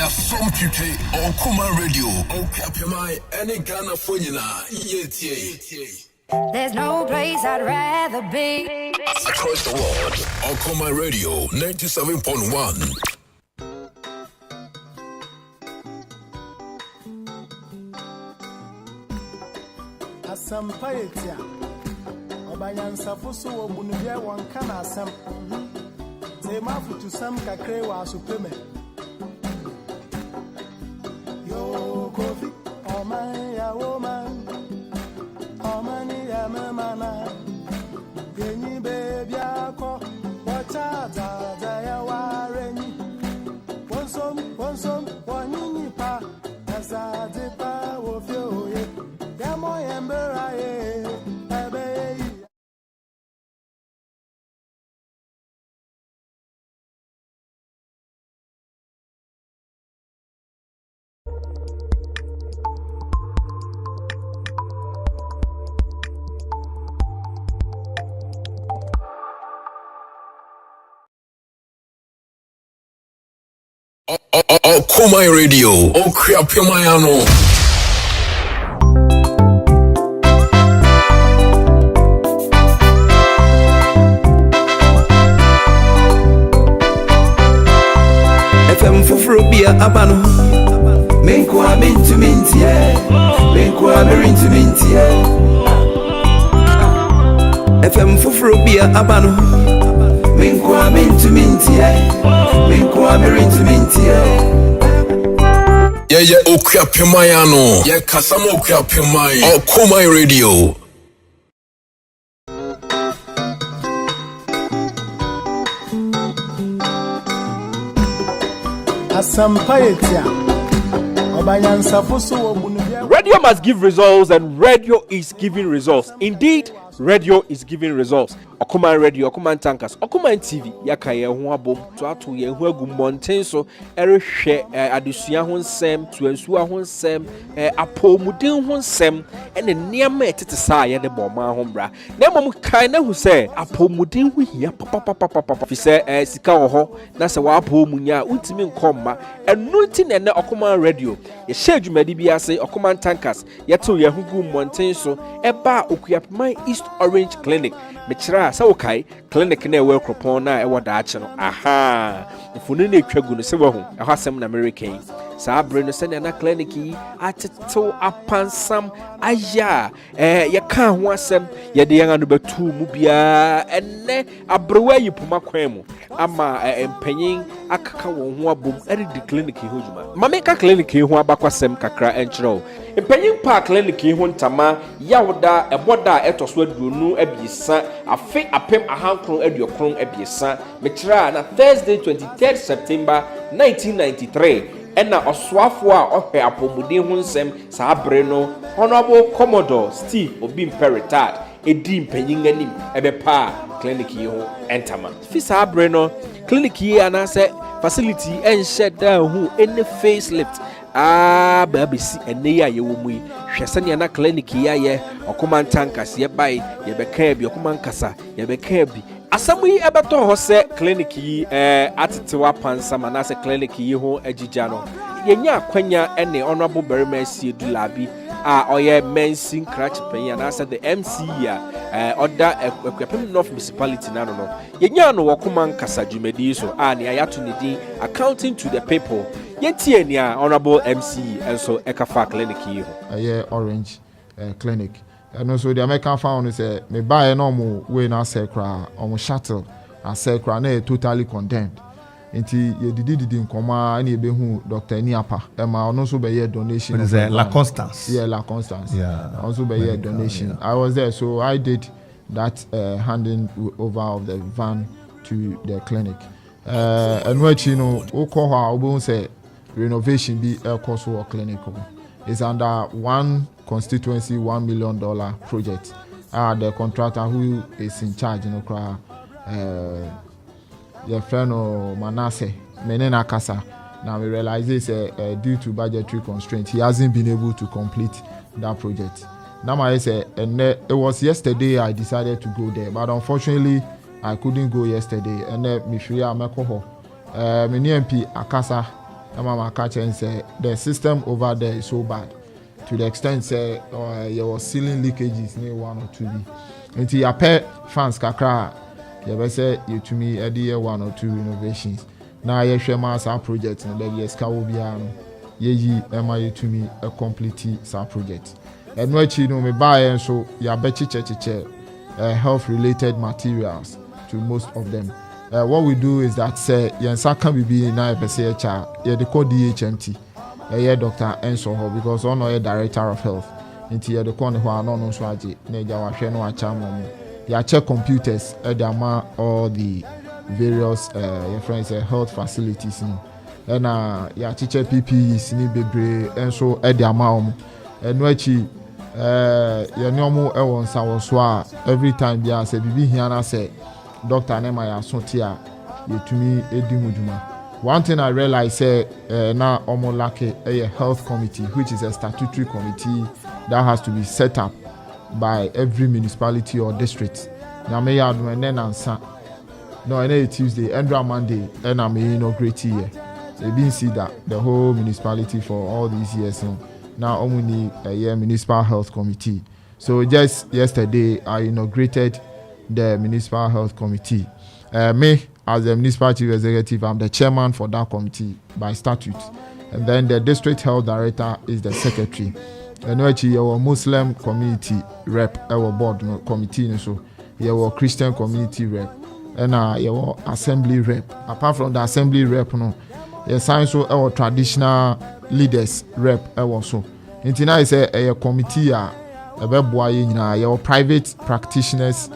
From Puke, Okoman Radio, Okuapemman, any Ghana Fonina, There's no place I'd rather be. Across the world, Okoman Radio, 97.1. Asampaetia Obanyansa fusu obunubia wankana asam Zema futu sam kakre wa supreme Yo kofi oman ya woman Omani ya memana Yenyi baby ako Wacha zaza ya warenyi Wonsom wanyinyi pa Azade pa wofyo ye Yamo yembera ye Ebe Okoman Radio, Okuapemman. FM Fufrobia Abano. Menkwa mintu mintie. Menkwa merintu mintie. FM Fufrobia Abano. Menkwa mintu mintie. Menkwa merintu mintie. Yeah, Okuapemman. Yeah, Kasamo Okuapemman. Okoman Radio. Asampaetia Obanyansa fusu obunubia Radio must give results, and radio is giving results. Indeed, radio is giving results. Okoman Radio, Okoman Tankas, Okoman TV, yaka ye ho abom, to ato ye ho agu monten so, erehwe adesua ho nsem, to ensua ho nsem, apomuden ho nsem, ene niam etete sa ye de boma ho bra. Na mom kai na hu se apomuden ho hia papa fi se sika wo ho, na se wa apomunya untimi nkomma. Enu nti na ne Okoman Radio, ye hye adwumadi bi ase Okoman Tankas, ye to ye ho gu monten so, eba Okuapemman East Orange Clinic. Mechira sa wokai clinic na ewe kropon na ewo daache no aha ifunu na etwagu no se wo ho eho asem na American sa abre no se na clinic yi ateto apansam aya ye ka ho asem ye de yan no batu mu bia enne abrewa yipuma kwan mu ama empanyin akaka won ho abom eri di clinic yi ho juma mame ka clinic yi ho abakwasem kakra enchiro empanyin pa clinic yi ho ntama yawoda eboda etoso aduonu abiesa afe apem ahankron aduokron abiesa mechira na Thursday 23rd September 1993 ena oswafo a ohwe apomuden ho nsem sa abre no Honorable Commodore Steve Obimperetard edi mpanyin anim ebepa clinic yi ho entama fi sa abre no clinic yi anase facility enhye da hu any facelift babisi ene ya ye wo mu yi hwese ne na clinic ya ye Okoman Tankas ye bai ye beka bi Okoman kasa ye beka bi asamu yi ebeto ho se clinic yi atetewa pansama na se clinic yi ho agigya no yenya akwanya ene honorable berima sie dulabi a oye mensin crutch pen na se the MC ya order Okuapemman North municipality na no yenya no Okoman kasa dwumadi so a ne ayato ne din accounting to the people yentie ni honorable MC enso ekafa clinic yi ho Orange clinic and also the American found say me buy a normal way na sekra on shuttle and sekra na totally condemned nti ye didi nkoma na ebe hu Dr. Niapa ma ono so be ye donation La Constance. Yeah, La Constance. Yeah, also be ye donation. Yeah. I was there, so I did that handing over of the van to the clinic. And what you know, Okoha obo say renovation be a cost for clinic. It's under one constituency $1 million project. The contractor who is in charge, you know, your friend Manasseh Menena Kasa. Now we realize this due to budgetary constraints, he hasn't been able to complete that project. Now I say, and it was yesterday I decided to go there, but unfortunately I couldn't go yesterday. And me free Amekoho, me MP Akasa Mama catching say the system over there is so bad to the extent say there was ceiling leakages near 1 or 2B. Until your pet fans kakra, you better say you to me a year 1 or 2 renovations. Now you share my project and then yes, Kawobiano. Ye MIA to me a complete project. And what you know me buy and so ya betchi health related materials to most of them. What we do is that say yansa can be na PCH yeah they call DHMT yeah Dr. Enso because on a director of health into the corner who are no so aje na ja wa hwe no acha mom ya check computers at the amount all the various your friends health facilities no and ya teacher PPEs ni bebre enso at the amount and wachi ya nyomo e won sa wo so a every time bia say bibi hia na say doctor nema ya sotia yetumi edimuduma. One thing I realized say na omo lake a health committee which is a statutory committee that has to be set up by every municipality or district. Na me ya do and then ansa no any Tuesday and Monday and I may inaugurate here. They been see that the whole municipality for all these years now only a year municipal health committee. So just yesterday I inaugurated the municipal health committee. Me as the municipal chief executive, I'm the chairman for that committee by statute, and then the district health director is the secretary. And actually our Muslim community rep, our board committee, so our Christian community rep, and our assembly rep. Apart from the assembly rep, no, also our traditional leaders rep also. Intina is a committee our private practitioners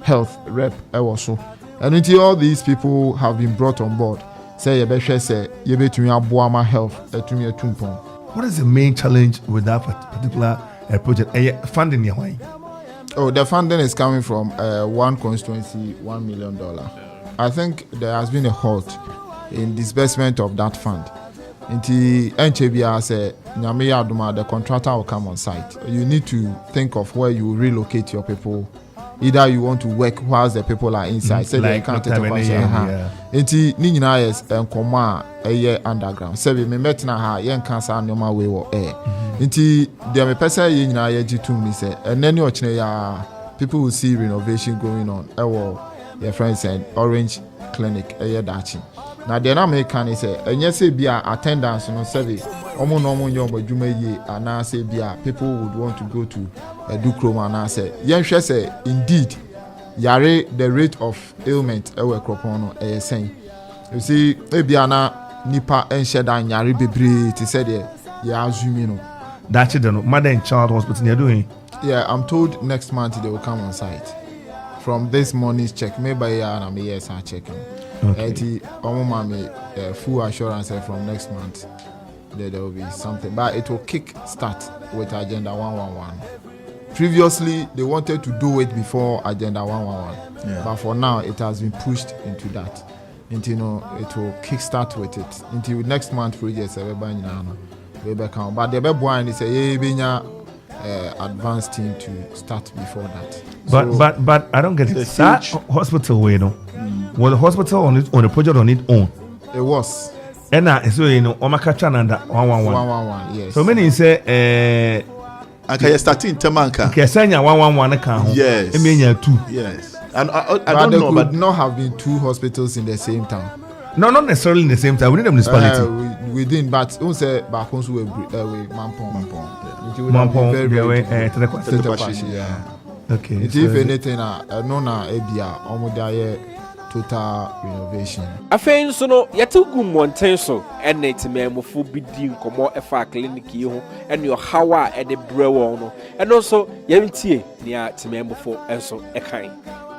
health rep also. And until all these people have been brought on board, say you better say you better Aboama health to me tumpon. What is the main challenge with that particular project? Funding your way? Oh, the funding is coming from one constituency, $1 million. I think there has been a halt in disbursement of that fund. Until NCBR say the contractor will come on site. You need to think of where you relocate your people. Either you want to work whilst the people are inside. Say like they can't take Inti ni nyina yes nkoma eye underground. Say we met na ha yen cancer normal way or air. Inti there me person ye nyina ye gitum ni say and any ochne ya people will see renovation going on. Your friend said Orange Clinic eye dachi. Now the na me can say enye say bia attendance no say omo no omo nyom adwuma ye ana say bia people would want to go to Dukroma and say yenhwe say indeed yare the rate of ailment ewe kropon no saying you see ebia na nipa enhye dan yare bebre ti say there ya azumi no that's it no mother and child hospital you're doing. Yeah, I'm told next month they will come on site from this morning's check maybe ya na me yes I checking. Okay. Full assurance from next month there will be something, but it will kick start with Agenda 111. Previously, they wanted to do it before Agenda 111, but for now, it has been pushed into that. Until it will kick start with it until next month. Projects everybody but the best one is a advanced team to start before that. But I don't get it. That hospital way was the hospital on the project on its own. It was. And so Omakachan under 111. Yes. So many say okay, starting Tamanka. Kesanya 111 account. Yes. Emenya 2. Yes. And I don't know, but but not have been two hospitals in the same town. No, not necessarily in the same time. Within the municipality. We didn't, but we say back home we Mampong. Yeah. Okay. If anything, no na ebia omudaye total renovation. Afei nso no yetugu mmɔnten so ɛna timemofo bi di nkɔmɔ ɛfa clinic yi ho ɛne ɔhawa ɛde brɛ wɔn no ɛno nso yɛntie nea timemofo ɛnso ɛkan.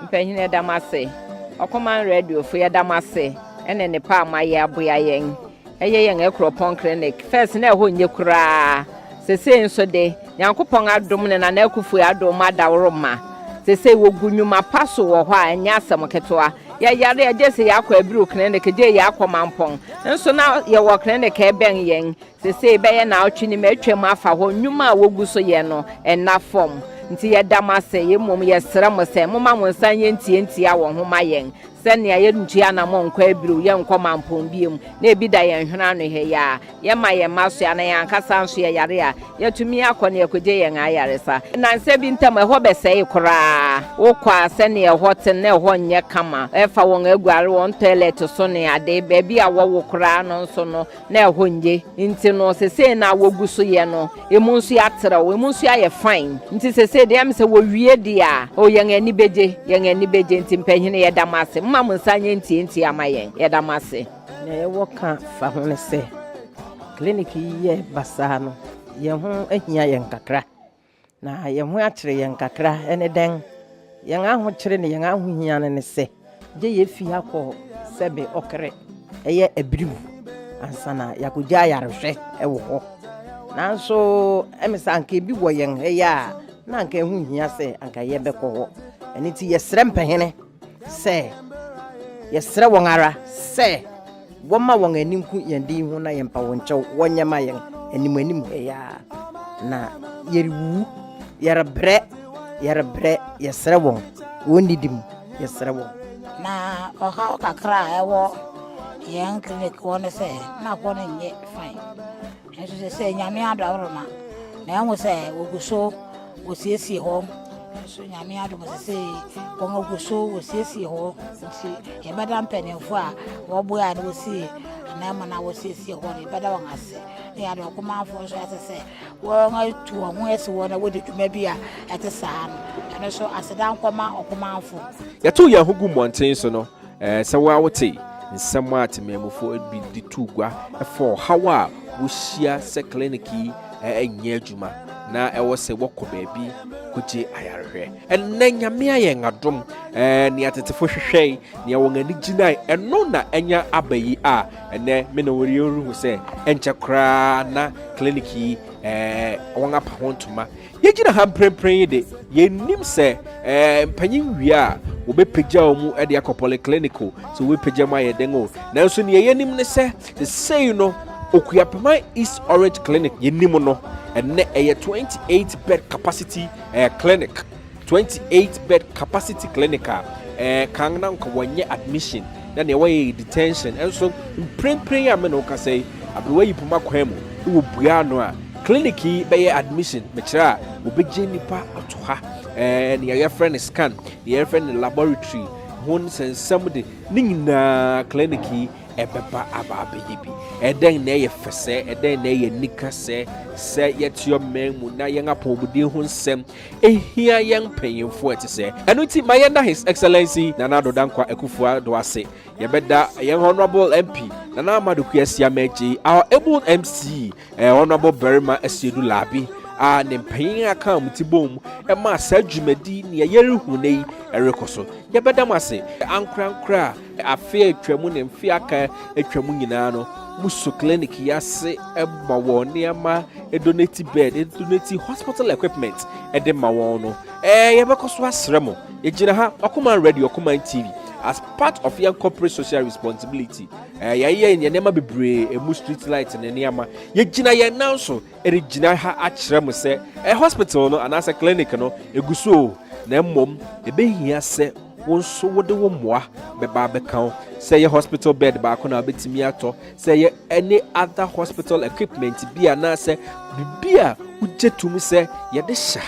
Mpanyin ɛdamase Okoman radio fo yɛdamase ɛna ne pa amaye aboya yɛn ɛyɛ yɛn Okuapemman clinic first na ɛhɔ nye kura sese nso de Nyankopɔn adom ne na akufu adom adawroma sese wogunwuma paso wɔ hɔ a nya asɛm ketwa ya yare agese yakɔ abiro clinic je yakɔ mampɔn nso na ye wɔ clinic ɛbɛn yɛn sese bɛyɛ na ɔtwe ne matwam afa hɔ nwuma a wogu so yɛ no ɛna fom nti yɛdamase yɛmom yɛsrɛ mo sɛ moma mo nsan yɛntie a wɔn homa yɛn sɛnea yɛntua na mo nkɔ abiru yɛnkɔ mampɔn biem na ebi da yɛn hwena no he ya yɛma yɛn masoa na yɛn ankasa nso yɛ yare a yɛtumi akɔ na yɛkɔgye yɛn ayaresa nansɛ bi ntam ɛhɔ bɛsɛe koraa wokɔ a sɛnea ɛhɔ te na ɛhɔ nyɛ kama ɛfa wɔn aguare wɔn toilet so ne ade baabi a wɔwɔ koraa no nso no na ɛhɔ nye nti no sesei na wɔgu so yɛ no emu nso atrɛw emu nso ayɛ fine nti sesei deɛ sɛ wɔwie di a o yɛn ani begye nti mpanyine yɛda mase mma mo nsa nye ntie ama yɛn yɛda mase na yɛwɔ ka fa ho ne sɛ clinic yɛ basaa no yɛn ho ahia yɛn kakra na yɛn ho akyerɛ yɛn kakra ɛne dɛn yɛn ahokyere ne yɛn ahohia ne sɛ gye yɛfi akɔ sɛbe ɔkere ɛyɛ abiriw ansana yakogya ayarehwɛ ɛwɔ hɔ nanso ɛmesa anka bi wɔ yɛn ɛyɛ a na anka ɛho hia sɛ anka yɛbɛkɔ hɔ ɛne ti yɛsrɛ mpanyine sɛ yɛsrɛ wɔn ara sɛ wɔma wɔn anim ku yɛn din ho na yɛmpa wɔn kyɛw wɔnyɛma yɛn anim ɛyɛ na yɛrewu yɛrebrɛ yɛsrɛ wɔn wɔnnidim yɛsrɛ wɔn na ɔhaw kakra a ɛwɔ yɛn clinic wɔ ne sɛ na kɔ no nyɛ fine nso sɛ nyame adawroma na ɛho sɛ wɔgu so wɔsiesie hɔ nso nyame adom sɛ wɔn agu so wɔsiesie hɔ nti yɛbɛda mpanimfo a wɔboa a na wɔsie anaa na wɔsiesie hɔ no yɛbɛda wɔn ase na yɛade ɔkomanfo nso ɛte sɛ wɔn atu wɔn ho asi hɔ na wɔde dwuma bi a ɛte saa no ɛno nso aseda nkɔma ɔkomanfo yɛto yɛn ho gu mmɔnten so no sɛ woawote nsɛm a temamufo bi de tu gua ɛfɔ ɔhaw a wɔhyia sɛ clinic yi ɛnyɛ adwuma na ɛwɔ sɛ wɔkɔ baabi kɔgye ayarehwɛ ɛnɛ nyame ayɛ ngadom ne atetefo hwehwɛ ne wɔn ani gyinae ɛno na ɛnya aba yi a ɛnɛ me na wɔrehu sɛ ɛnkyɛ koraa na clinic yi wɔn apa ho ntoma yɛgyina ha mprempren yi de yɛnim sɛ mpanyin wie a wɔbɛpagya wɔn de akɔ polyclinic so wɔbɛpagya mu ayɛ den o nanso ne yɛnim ne sɛ sei no Okuapemman East Orange Clinic yɛnim no ɛnɛ ɛyɛ 28 bed capacity clinic 28 bed capacity clinic a kan na nka wɔnyɛ admission na ne wɔyɛ detention ɛnso mprempren a me na wɔka sɛ abrewa yi poma kwan mu wɔ bua no a clinic yi bɛyɛ admission mekyerɛ a wɔbɛgye nipa ato ha ne yɛyɛ friend scan ne yɛyɛ friend laboratory ho nsɛnsɛm de ne nyinaa clinic yi ɛbɛba aba abɛyɛ bi ɛdɛn na ɛyɛ fɛsɛ ɛdɛn na ɛyɛ nika sɛ yɛtio man mu na yɛn apɔmuden ho nsɛm ehia yɛn mpanyinfo ɛte sɛ ɛno ti ma yɛn his excellency Nana Addo Dankwa Akufo-Addo ase yɛbɛda yɛn honorable MP Nana Amadu Kuasiamagye our able MC honorable Berima Asiedu Labi ne mpanyin aka mutibom ɛma saa dwumadi ne yɛrehu ne yi ɛrekɔ so yɛbɛda mu ase ankrankra afe atwamu ne mfe aka atwamu nyinaa no muso clinic yase ɛma wɔn nneɛma donate bed donate hospital equipment ɛde ma wɔn no yɛbɛkɔ so asrɛ mo yɛgyina ha Okoman Radio Okoman TV as part of your corporate social responsibility yɛyɛ nneɛma bebree emu street light ne nneɛma yɛgyina yɛn nan so ɛregyina ha akyerɛ mo sɛ hospital no anaasɛ clinic no egu so na mmom ɛbɛhia sɛ wɔn nso wɔde wɔn mmoa bɛba abɛka ho sɛ yɛ hospital bed baako na wobɛtumi atɔ sɛ yɛ any other hospital equipment bi anaasɛ bibi a wogye tum sɛ yɛde hyɛ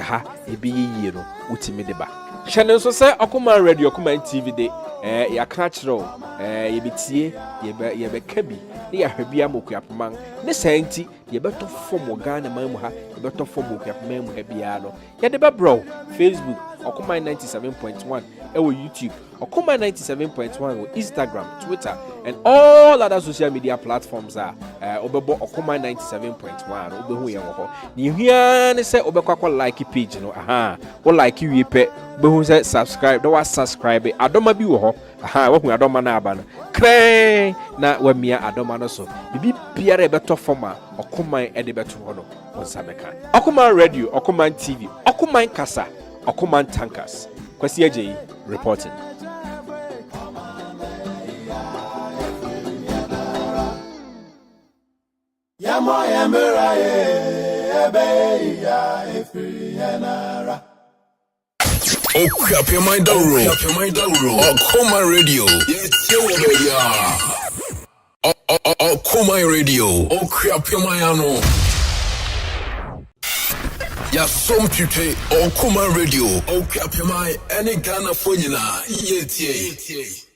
ha ebi yie no wotumi de ba hyɛne nso sɛ Okoman Radio Okoman TV de yɛaka kyerɛw yɛbɛtie yɛbɛka bi ne yɛahwɛ bi ama Okuapemman ne saa nti yɛbɛtɔ fam wɔ Ghana man mu ha yɛbɛtɔ fam wɔ Okuapemman mu ha biara no yɛde bɛbrɛw Facebook Okoman 97.1 ɛwɔ YouTube Okoman 97.1 wɔ Instagram, Twitter and all other social media platforms a obɛbɔ Okoman 97.1 obɛhu yɛn wɔ hɔ ne yɛhia ne sɛ obɛkɔ like page no wo like wie pɛ obɛhu sɛ subscribe na subscribe adɔma bi wɔ hɔ wahu adɔma no aba no krɛn na wamia adɔma no so bibi biara ɛbɛtɔ fam a Okoman ɛde bɛto hɔ no wo nsa bɛka Okoman Radio Okoman TV Okoman Kasa Okoman Tankas Kwasi Ajayi reporting. Yamo yamera ebe ya efiri yanara. Okuapemman Dauro. Okoman Radio. Okoman Radio. Okuapemman. Ya som pipe Okoman Radio. Okuapemman. Any Ghana phone na. Yet.